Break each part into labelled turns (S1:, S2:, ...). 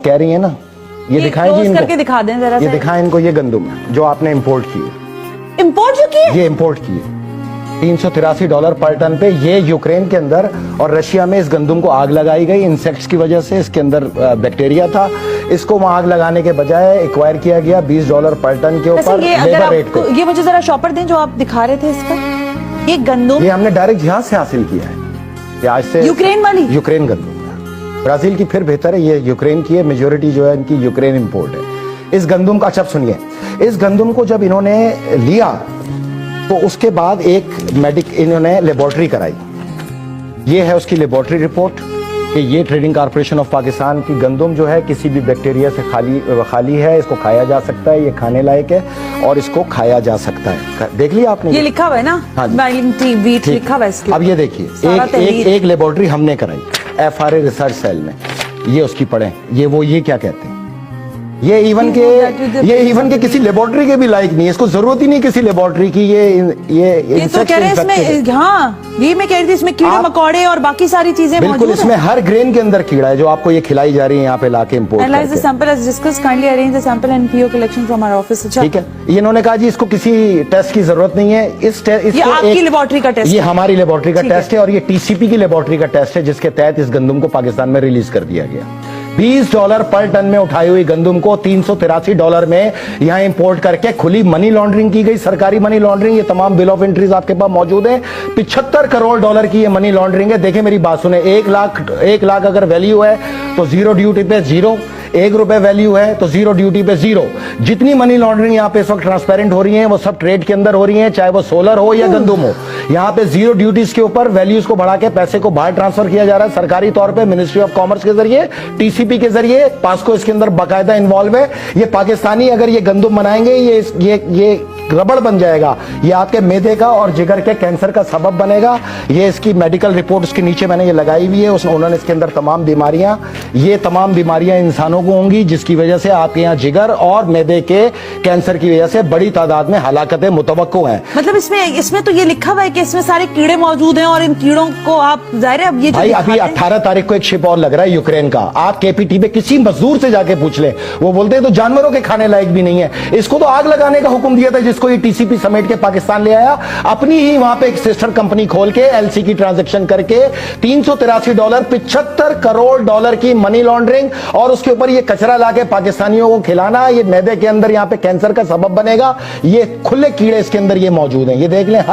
S1: कह रही है ना, ये दिखाएं जी इनको,
S2: करके दिखा दें जरा,
S1: ये दिखाएं इनको, ये गंदुम है जो आपने इंपोर्ट की है।
S2: इंपोर्ट जो की है? ये
S1: इंपोर्ट की है $383 पर टन पे। ये यूक्रेन के अंदर और रशिया में इस गंदुम को आग लगाई गई इंसेक्ट्स की वजह से। इसके अंदर बैक्टीरिया था, इसको वहां आग लगाने के बजाय एक्वायर किया गया $20 पर टन के ऊपर लेबर रेट पे।
S2: ये मुझे जरा शॉपर दें जो आप दिखा रहे थे इसका। ये गंदुम
S1: ये हमने डायरेक्ट यहाँ से हासिल किया है, ये आज से
S2: यूक्रेन वाली
S1: यूक्रेन गंदुम है। ब्राजील की फिर बेहतर है, ये यूक्रेन की है, मेजोरिटी जो है इनकी यूक्रेन इंपोर्ट है इस गंदुम का। अच्छा सुनिए, इस गंदुम को जब इन्होंने लिया तो उसके बाद एक इन्होंने लेबोरेटरी कराई। ये है उसकी लेबोरेटरी रिपोर्ट कि ये ट्रेडिंग कॉर्पोरेशन ऑफ पाकिस्तान की गंदुम जो है किसी भी बैक्टीरिया से खाली है, इसको खाया जा सकता है, ये खाने लायक है और इसको खाया जा सकता है। देख लिया आपने?
S2: ये लिखा हुआ है ना,
S1: हाँ
S2: वीट लिखा हुआ है इसके।
S1: अब ये देखिए, एक लेबोरेटरी हमने कराई FRA रिसर्च सेल में, ये उसकी पढ़े, ये क्या कहते हैं। ये इवन के किसी लेबोरेटरी के भी लायक नहीं है, इसको जरूरत ही नहीं किसी लेबोरेटरी की। ये
S2: तो कह रहे हैं इसमें, हाँ ये मैं कह रही थी इसमें कीड़े मकोड़े और बाकी सारी चीजें मौजूद हैं।
S1: बिल्कुल, इसमें हर ग्रेन के अंदर कीड़ा है जो आपको ये खिलाई जा रही है यहाँ पे लाके इंपोर्ट करके।
S2: Analyze the sample as discussed, kindly arrange the sample and PO collection from our office।
S1: ठीक है, ये इन्होंने कहा जी इसको किसी टेस्ट की जरूरत नहीं है।
S2: ये आपकी लेबोरेटरी का टेस्ट,
S1: ये हमारी लेबोरेटरी का टेस्ट है और ये TCP की लेबोरेटरी का टेस्ट है जिसके तहत इस गंदुम को पाकिस्तान में रिलीज कर दिया गया। $20 पर टन में उठाई हुई गंदुम को $383 में यहां इंपोर्ट करके खुली मनी लॉन्ड्रिंग की गई, सरकारी मनी लॉन्ड्रिंग। ये तमाम बिल ऑफ एंट्रीज आपके पास मौजूद है। $75 करोड़ की ये मनी लॉन्ड्रिंग है। देखिए मेरी बात सुने, 1 लाख अगर वैल्यू है तो जीरो ड्यूटी पे जीरो, ₹1 वैल्यू है तो जीरो ड्यूटी पे जीरो। जितनी मनी लॉन्ड्रिंग यहाँ पे इस वक्त ट्रांसपेरेंट हो रही है वो सब ट्रेड के अंदर हो रही है, चाहे वो सोलर हो या गंदुम हो। यहाँ पे जीरो ड्यूटीज के ऊपर वैल्यूज को बढ़ा के पैसे को बाहर ट्रांसफर किया जा रहा है सरकारी तौर पे, मिनिस्ट्री ऑफ कॉमर्स के जरिए, TCP के जरिए। पास्को इसके अंदर बाकायदा इन्वॉल्व है। ये पाकिस्तानी अगर ये गंदुम बनाएंगे ये रबड़ बन जाएगा, ये आपके मैदे का और जिगर के कैंसर का सबब बनेगा। ये इसकी मेडिकल रिपोर्ट उसके नीचे मैंने ये लगाई हुई है, उसमें उन्होंने इसके अंदर तमाम बीमारियां इंसानों को होंगी जिसकी वजह से आपके यहाँ जिगर और मैदे के कैंसर की वजह से बड़ी तादाद में हलाकतें मुतवक्को हैं।
S2: मतलब इसमें तो ये लिखा हुआ है कि इसमें सारे कीड़े मौजूद हैं और इन कीड़ों को आप जाहिर है अब ये
S1: भाई अभी 18 तारीख को एक शिप और लग रहा है यूक्रेन का। आप KPT पे किसी मजदूर से जाके पूछ ले, वो बोलते हैं तो जानवरों के खाने लायक भी नहीं है। इसको तो आग लगाने का हुक्म दिया था जिसको ये TCP समेट के पाकिस्तान ले आया। अपनी ही वहां पे एक सिस्टर कंपनी खोल के LC की ट्रांजैक्शन करके $383 $75 करोड़ की मनी लॉन्ड्रिंग और उसके ऊपर ये कचरा लाके पाकिस्तानियों को खिलाना। ये मैदे के अंदर यहाँ पे कैंसर का सबब बनेगा। ये खुले कीड़े इसके अंदर ये मौजूद हैं, ये देख लें।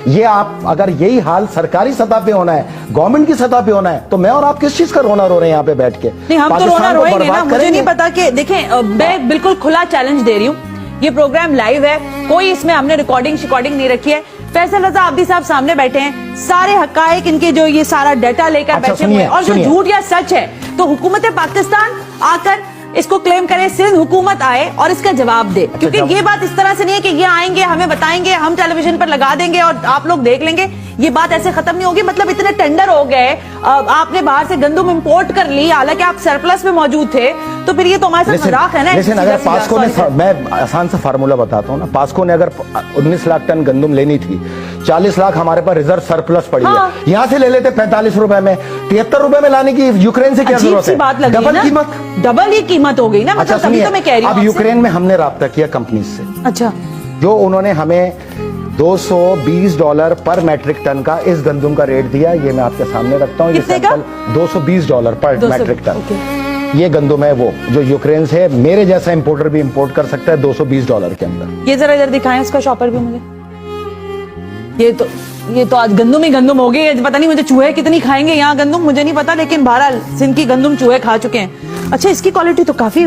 S1: ये आप अगर यही हाल सरकारी सतह पे होना है, गवर्नमेंट की सतह पे होना है तो मैं और आप किस चीज का रोना रो रहे हैं यहाँ पे बैठ के?
S2: नहीं, हम तो रोना रोएंगे ना। मुझे नहीं पता कि देखें, मैं बिल्कुल खुला चैलेंज दे रही हूँ, ये प्रोग्राम लाइव है, कोई इसमें हमने रिकॉर्डिंग नहीं रखी है। फैसल रजा अब्दी साहब सामने बैठे हैं, सारे हकायक इनके जो ये सारा डाटा लेकर बैठे हुए हैं और जो झूठ या सच है तो हुकूमत पाकिस्तान आकर इसको क्लेम करे, सिंध हुकूमत आए और इसका जवाब दे। क्योंकि ये बात इस तरह से नहीं है कि ये आएंगे हमें बताएंगे, हम टेलीविजन पर लगा देंगे और आप लोग देख लेंगे। ये बात ऐसे खत्म नहीं होगी। मतलब इतने टेंडर हो गए, आपने बाहर से गंदुम इंपोर्ट कर ली, हालांकि आप सरप्लस में मौजूद थे, तो फिर ये तो हमारे साथ मजाक है ना।
S1: लेकिन अगर पास्को ने, मैं आसान सा फार्मूला बताता हूँ ना, पास्को ने अगर 19 लाख टन गंदुम लेनी थी, 40 लाख हमारे पास रिजर्व सरप्लस पड़ी है, यहाँ से ले लेते ₹45 में, ₹73 में लाने की यूक्रेन से क्या जरूरत है? डबल कीमत,
S2: डबल ही कीमत हो गई ना। मतलब तभी तो मैं कह रही हूँ।
S1: अब यूक्रेन में हमने राब्ता किया कंपनी से,
S2: अच्छा,
S1: जो उन्होंने हमें $220 पर मैट्रिक टन का इस गंदुम का रेट दिया। ये मैं आपके सामने रखता हूँ, ये सैंपल $220 पर मैट्रिक टन। ये गंदुम है वो जो यूक्रेन से मेरे जैसा इंपोर्टर भी इंपोर्ट कर सकता है $220 के अंदर।
S2: ये जरा इधर दिखाएं इसका शॉपर भी मुझे। ये तो आज गंदुम ही गंदुम हो गई। पता नहीं मुझे चूहे कितनी खाएंगे यहाँ गंदुम, मुझे नहीं पता, लेकिन बहरहाल सिंध की गंदुम चूहे खा चुके हैं। अच्छा, इसकी क्वालिटी तो काफी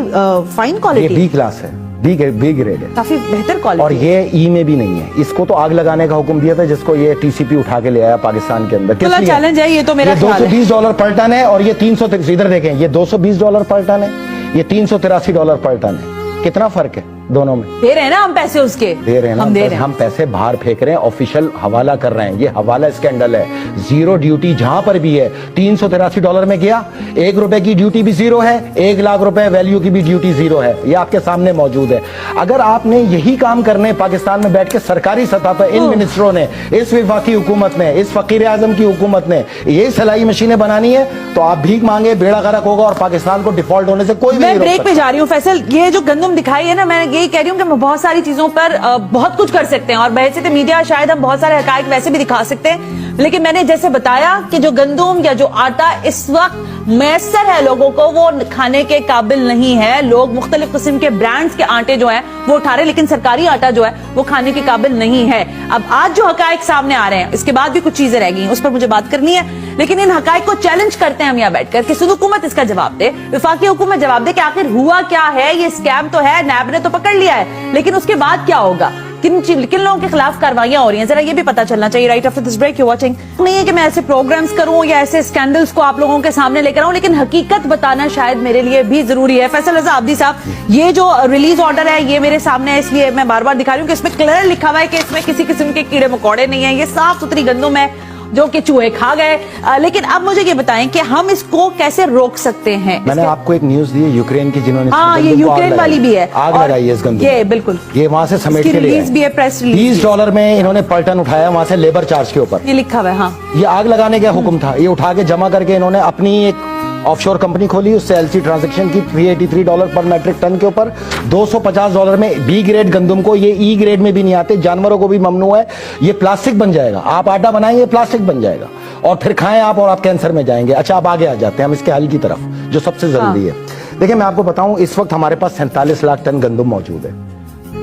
S2: फाइन क्वालिटी,
S1: B क्लास है, B ग्रेड है,
S2: काफी बेहतर क्वालिटी।
S1: और ये E में भी नहीं है। इसको तो आग लगाने का हुक्म दिया था जिसको ये TCP उठा के ले आया पाकिस्तान के अंदर।
S2: कितना चैलेंज है ये तो मेरा ख्याल है।
S1: $220 पर टन है और ये 300, इधर देखें, ये $220 पर टन है, ये $383 पर टन है। कितना फर्क है? दोनों में
S2: दे रहे हैं ना हम पैसे उसके,
S1: दे रहे हैं ना,
S2: हम दे रहे हैं।
S1: हम पैसे बाहर फेंक रहे हैं, ऑफिशियल हवाला कर रहे हैं। ये हवाला स्कैंडल है। जीरो ड्यूटी जहां पर भी है। $383 में गया, ₹1 की ड्यूटी भी जीरो है, 1 लाख रुपए वैल्यू की भी ड्यूटी जीरो है। ये आपके सामने मौजूद है। अगर आपने यही काम करने पाकिस्तान में बैठ के सरकारी सतह पर इन मिनिस्टरों ने, इस विफाकी हुकूमत ने, इस फकीर आजम की हुकूमत ने ये सिलाई मशीनें बनानी है, तो आप भीख मांगे, बेड़ा गर्क होगा और पाकिस्तान को डिफॉल्ट होने से कोई भी
S2: मैं
S1: नहीं रोक
S2: ब्रेक पे
S1: सकता।
S2: जा रही हूँ फैसल। ये जो गंदम दिखाई है ना, मैं यही कह रही हूँ कि हम बहुत सारी चीजों पर बहुत कुछ कर सकते हैं और बहैसियत मीडिया शायद हम बहुत सारे हकायक वैसे भी दिखा सकते हैं, लेकिन मैंने जैसे बताया कि जो गंदम या जो आटा इस वक्त मैसर है लोगों को, वो खाने के काबिल नहीं है। लोग मुख्तलिफ किस्म के ब्रांड्स के आटे जो है वो उठा रहे हैं, लेकिन सरकारी आटा जो है वो खाने के काबिल नहीं है। अब आज जो हकायक सामने आ रहे हैं, इसके बाद भी कुछ चीजें रह गई हैं, उस पर मुझे बात करनी है, लेकिन इन हकायक को चैलेंज करते हैं हम यहाँ बैठकर कि सुद हुकूमत इसका जवाब दे, विफाकी हुकूमत जवाब दे कि आखिर हुआ क्या है। ये स्कैम तो है, नैब ने तो पकड़ लिया है, लेकिन उसके बाद क्या होगा, किन लोगों के खिलाफ कार्रवाइयां हो रही हैं, जरा ये भी पता चलना चाहिए। Right after this break you watching. नहीं है कि मैं ऐसे प्रोग्राम्स करूं या ऐसे स्कैंडल्स को आप लोगों के सामने लेकर आऊं, लेकिन हकीकत बताना शायद मेरे लिए भी जरूरी है। फैसल रजा अब्दी साहब, ये जो रिलीज ऑर्डर है ये मेरे सामने है, इसलिए मैं बार बार दिखा रही हूँ कि इसमें क्लियर लिखा हुआ है कि इसमें किसी किस्म के कीड़े मकोड़े नहीं है, ये साफ सुथरी गंदम है जो कि चूहे खा गए। लेकिन अब मुझे ये बताएं कि हम इसको कैसे रोक सकते हैं।
S1: मैंने आपको एक न्यूज दी है यूक्रेन की, जिन्होंने
S2: हाँ, ये यूक्रेन वाली भी है,
S1: आग लगाई है इस गंदम,
S2: ये बिल्कुल
S1: ये वहां से समेट के लिए
S2: रिलीज भी है, प्रेस रिलीज।
S1: $20 में इन्होंने पलटन उठाया वहां से लेबर चार्ज के ऊपर,
S2: ये लिखा हुआ है। हाँ,
S1: ये आग लगाने का हुक्म था। ये उठा के जमा करके इन्होंने अपनी एक ऑफशोर कंपनी खोली, उससे एलसी ट्रांजैक्शन की $383 पर मैट्रिक टन के ऊपर। $250 में बी ग्रेड गंदम को, ये ई ग्रेड में भी नहीं आते, जानवरों को भी ममनू है। ये प्लास्टिक बन जाएगा, आप आटा बनाएंगे प्लास्टिक बन जाएगा और फिर खाएं आप और आप कैंसर में जाएंगे। अच्छा, अब आगे आ जाते हैं हम इसके हल की तरफ, जो सबसे जरूरी है। देखिए, मैं आपको बताऊं, इस वक्त हमारे पास 47 लाख टन गंदम मौजूद है।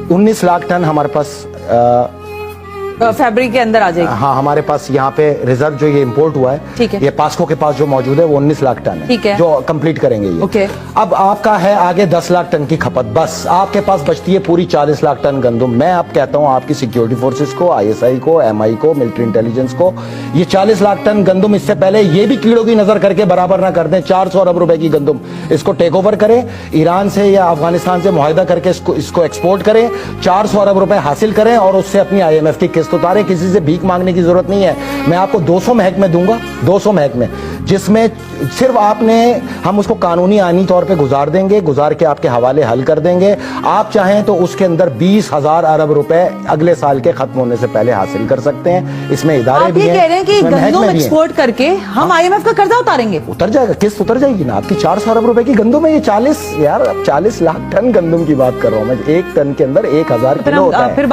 S1: 19 लाख टन हमारे पास
S2: फैब्रिक के अंदर आ जाएगी।
S1: हाँ, हमारे पास यहाँ पे रिजर्व जो ये इंपोर्ट हुआ है,
S2: ठीक है,
S1: ये पास्को के पास जो मौजूद है वो 19 लाख टन है,
S2: ठीक है,
S1: जो कंप्लीट करेंगे ये।
S2: ओके।
S1: अब आपका है आगे 10 लाख टन की खपत, बस आपके पास बचती है पूरी 40 लाख टन गंदम। मैं अब कहता हूँ आपकी सिक्योरिटी फोर्सेस को, ISI को, MI को, मिलिट्री इंटेलिजेंस को, ये 40 लाख टन गंदम इससे पहले ये भी कीड़ों की नजर करके बराबर ना कर दें। 400 अरब रुपए की गंदम, इसको टेक ओवर करें, ईरान से या अफगानिस्तान से मुआहिदा करके इसको एक्सपोर्ट करें, 400 अरब रुपए हासिल करें और उससे अपनी IMF की किस्त उतारें। किसी से भीख मांगने की जरूरत नहीं है। मैं आपको 200 महकमे दूंगा, 200 महकमे, जिसमें सिर्फ आपने, हम उसको कानूनी आईनी तौर पे गुजार देंगे, गुजार के आपके हवाले हल कर देंगे। आप चाहें तो उसके अंदर 20,000 अरब रुपए अगले साल के खत्म होने से पहले हासिल कर सकते हैं। इसमें इदारे भी हैं।
S2: आप ये कह रहे हैं कि गंदम एक्सपोर्ट करके हम IMF का कर्जा उतारेंगे?
S1: उतर जाएगा, किस्त उतर जाएगी ना आपकी। 400 अरब रुपए की गंदम है ये। 40 लाख टन गंदम की बात कर रहा हूं मैं। एक टन के अंदर 1000 किलो होता है।
S2: फिर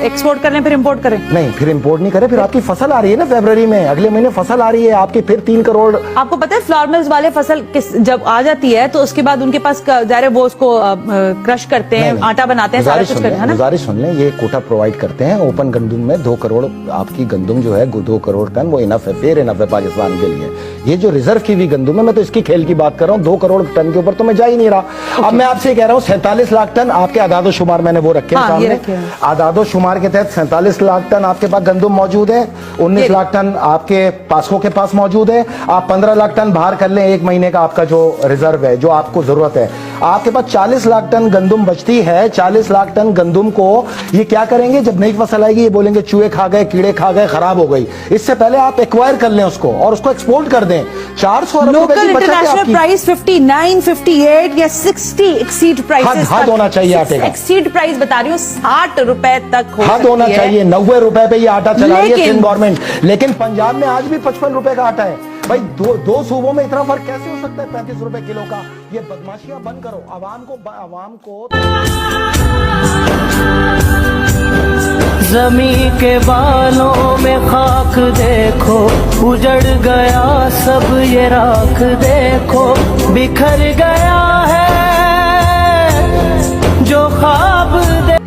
S2: एक्सपोर्ट करें फिर इंपोर्ट करें?
S1: नहीं, फिर इंपोर्ट नहीं करें। फिर आपकी फसल आ रही है ना फरवरी में, अगले महीने फसल आ रही है आपकी, फिर 3 करोड़।
S2: आपको पता है फ्लावर मिल्स वाले फसल जब आ जाती है तो उसके बाद उनके पास जारे वो उसको क्रश करते हैं, आटा बनाते हैं, सारा कुछ करते हैं ना।
S1: गुजारिश सुन लें, ये कोटा प्रोवाइड करते हैं ओपन गंदम में। 2 करोड़ आपकी गंदम जो है, 2 करोड़ टन, वो इनफ है, फेयर इनफ है पाकिस्तान के लिए। ये जो रिजर्व की हुई गंदम है, मैं तो इसकी खेल की बात कर रहा हूँ। 2 करोड़ टन के ऊपर तो मैं जा ही नहीं रहा। अब मैं आपसे कह रहा हूँ 47 लाख टन आपके आदादो शुमार मैंने वो रखे हैं सामने। आदादो शुमार के तहत 47 लाख टन आपके पास गंदम मौजूद है। 19 लाख टन आपके पास्को के पास मौजूद है। आप 15 लाख टन बाहर कर लें, 1 महीने का आपका जो रिजर्व है, जो आपको जरूरत है। आपके पास 40 लाख टन गंदम बचती है। 40 लाख टन गंदम को ये क्या करेंगे, जब नई फसल आएगी ये बोलेंगे चूहे खा गए, कीड़े खा गए, खराब हो गई। इससे पहले आप एक्वायर कर लें उसको और उसको एक्सपोर्ट कर दें। 400 अरब रुपए की बचत है आपकी।
S2: इंटरनेशनल प्राइस 59, 58 या 60 एक्सीड प्राइसेस
S1: हद होना चाहिए आटे का।
S2: एक्सीड प्राइस बता रही हूँ 60 रुपए तक
S1: हद होना चाहिए। 90 रुपए पे ये आटा चला रही है सिंध गवर्नमेंट, लेकिन पंजाब में आज भी 55 रुपए का आटा है। भाई दो सूबों में इतना फर्क कैसे हो सकता है 35 रुपए किलो का? ये बदमाशियां बंद करो। आवाम को
S3: ज़मीं के बालों में खाक देखो, उजड़ गया सब ये राख देखो, बिखर गया है जो ख्वाब दे।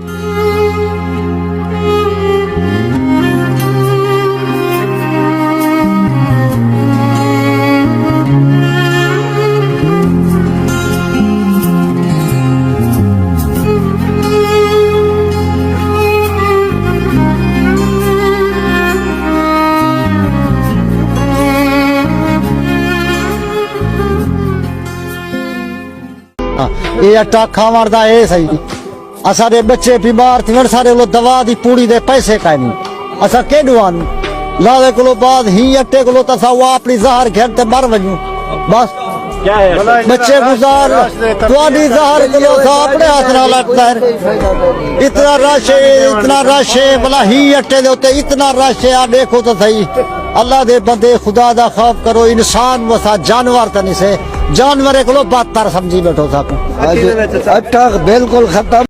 S4: ये अट्टा अखा मारदा ये सही असारे बच्चे बीमार थी सारे वो दवा दी पूरी दे पैसे काई नहीं असा केडू आन लावे को बाद ही अट्टे को तसा वो अपनी जहर घेर ते मर वजू बस बच्चे गुजार थोड़ी जहर को अपने हाथ ना लगता है इतना रश है भला ही अट्टे दे उत्ते इतना रश है आ देखो तो सही अल्लाह दे बंदे खुदा दा खौफ करो इंसान वसा जानवर तनी से जानवर को बदतर समझी बैठो साकू
S5: अट्ठा बिल्कुल खत्म